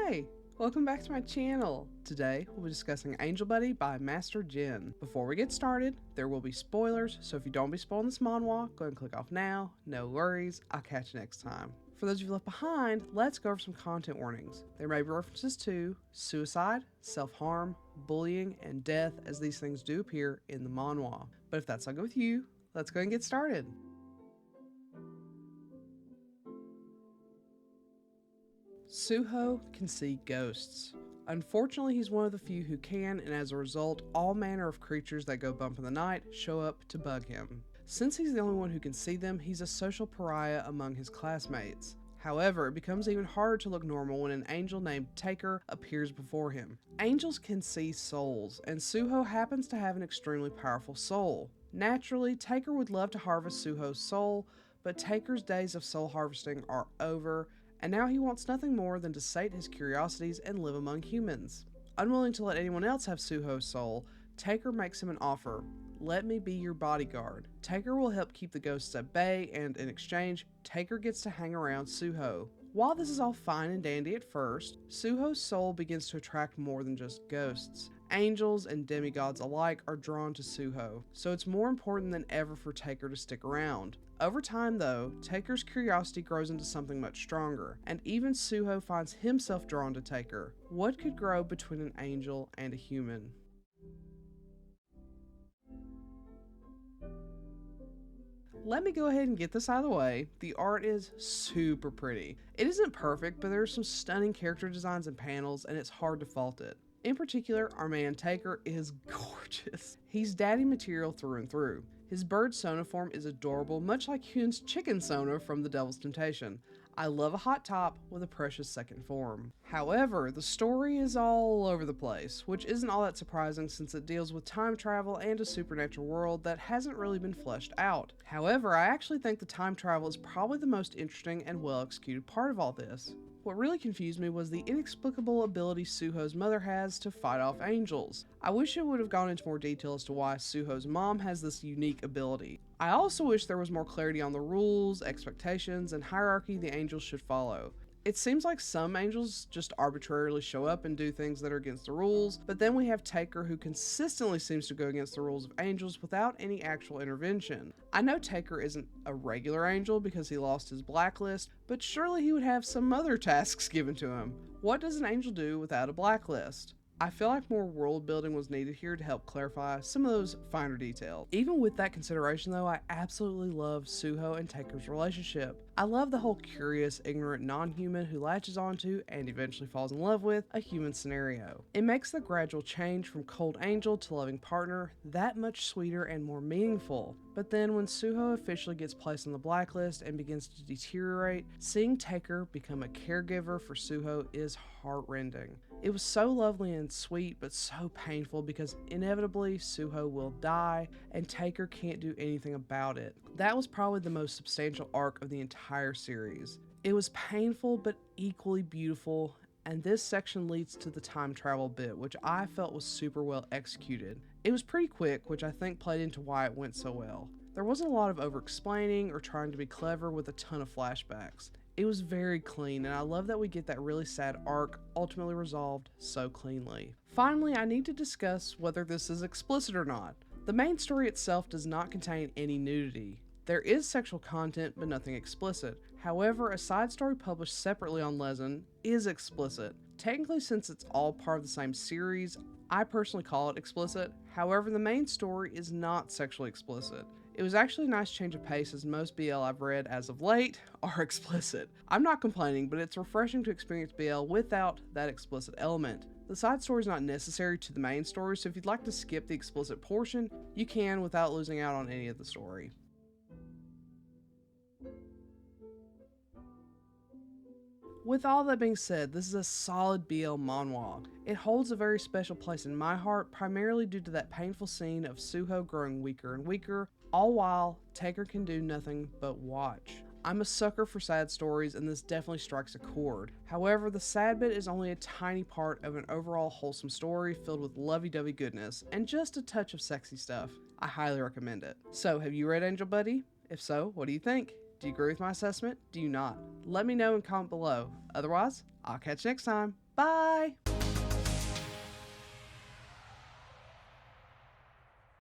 Hey, welcome back to my channel. Today, we'll be discussing Angel Buddy by MasterGin. Before we get started, there will be spoilers, so if you don't be spoiling this manhwa, go ahead and click off now. No worries, I'll catch you next time. For those of you left behind, let's go over some content warnings. There may be references to suicide, self-harm, bullying, and death, as these things do appear in the manhwa. But if that's not good with you, let's go ahead and get started. Suho can see ghosts. Unfortunately, he's one of the few who can, and as a result, all manner of creatures that go bump in the night show up to bug him. Since he's the only one who can see them, he's a social pariah among his classmates. However, it becomes even harder to look normal when an angel named Taker appears before him. Angels can see souls, and Suho happens to have an extremely powerful soul. Naturally, Taker would love to harvest Suho's soul, but Taker's days of soul harvesting are over, and now he wants nothing more than to sate his curiosities and live among humans. Unwilling to let anyone else have Suho's soul, Taker makes him an offer. Let me be your bodyguard. Taker will help keep the ghosts at bay, and in exchange, Taker gets to hang around Suho. While this is all fine and dandy at first, Suho's soul begins to attract more than just ghosts. Angels and demigods alike are drawn to Suho, so it's more important than ever for Taker to stick around. Over time though, Taker's curiosity grows into something much stronger, and even Suho finds himself drawn to Taker. What could grow between an angel and a human? Let me go ahead and get this out of the way. The art is super pretty. It isn't perfect, but there are some stunning character designs and panels, and it's hard to fault it. In particular, our man Taker is gorgeous. He's daddy material through and through. His bird Sona form is adorable, much like Hyun's chicken Sona from The Devil's Temptation. I love a hot top with a precious second form. However, the story is all over the place, which isn't all that surprising since it deals with time travel and a supernatural world that hasn't really been fleshed out. However, I actually think the time travel is probably the most interesting and well executed part of all this. What really confused me was the inexplicable ability Suho's mother has to fight off angels. I wish it would have gone into more detail as to why Suho's mom has this unique ability. I also wish there was more clarity on the rules, expectations, and hierarchy the angels should follow. It seems like some angels just arbitrarily show up and do things that are against the rules, but then we have Taker who consistently seems to go against the rules of angels without any actual intervention. I know Taker isn't a regular angel because he lost his blacklist, but surely he would have some other tasks given to him. What does an angel do without a blacklist? I feel like more world building was needed here to help clarify some of those finer details. Even with that consideration though, I absolutely love Suho and Taker's relationship. I love the whole curious, ignorant non-human who latches onto and eventually falls in love with a human scenario. It makes the gradual change from cold angel to loving partner that much sweeter and more meaningful. But then when Suho officially gets placed on the blacklist and begins to deteriorate, seeing Taker become a caregiver for Suho is heartrending. It was so lovely and sweet, but so painful because inevitably Suho will die and Taker can't do anything about it. That was probably the most substantial arc of the entire series. It was painful but equally beautiful, and this section leads to the time travel bit, which I felt was super well executed. It was pretty quick, which I think played into why it went so well. There wasn't a lot of over-explaining or trying to be clever with a ton of flashbacks. It was very clean, and I love that we get that really sad arc ultimately resolved so cleanly. Finally, I need to discuss whether this is explicit or not. The main story itself does not contain any nudity. There is sexual content, but nothing explicit. However, a side story published separately on Lezen is explicit. Technically, since it's all part of the same series, I personally call it explicit. However, the main story is not sexually explicit. It was actually a nice change of pace as most BL I've read as of late are explicit. I'm not complaining, but it's refreshing to experience BL without that explicit element. The side story is not necessary to the main story, so if you'd like to skip the explicit portion, you can without losing out on any of the story. With all that being said, this is a solid BL manhwa. It holds a very special place in my heart, primarily due to that painful scene of Suho growing weaker and weaker, all while Taker can do nothing but watch. I'm a sucker for sad stories, and this definitely strikes a chord. However, the sad bit is only a tiny part of an overall wholesome story filled with lovey-dovey goodness, and just a touch of sexy stuff. I highly recommend it. So, have you read Angel Buddy? If so, what do you think? Do you agree with my assessment? Do you not? Let me know in comment below. Otherwise, I'll catch you next time. Bye!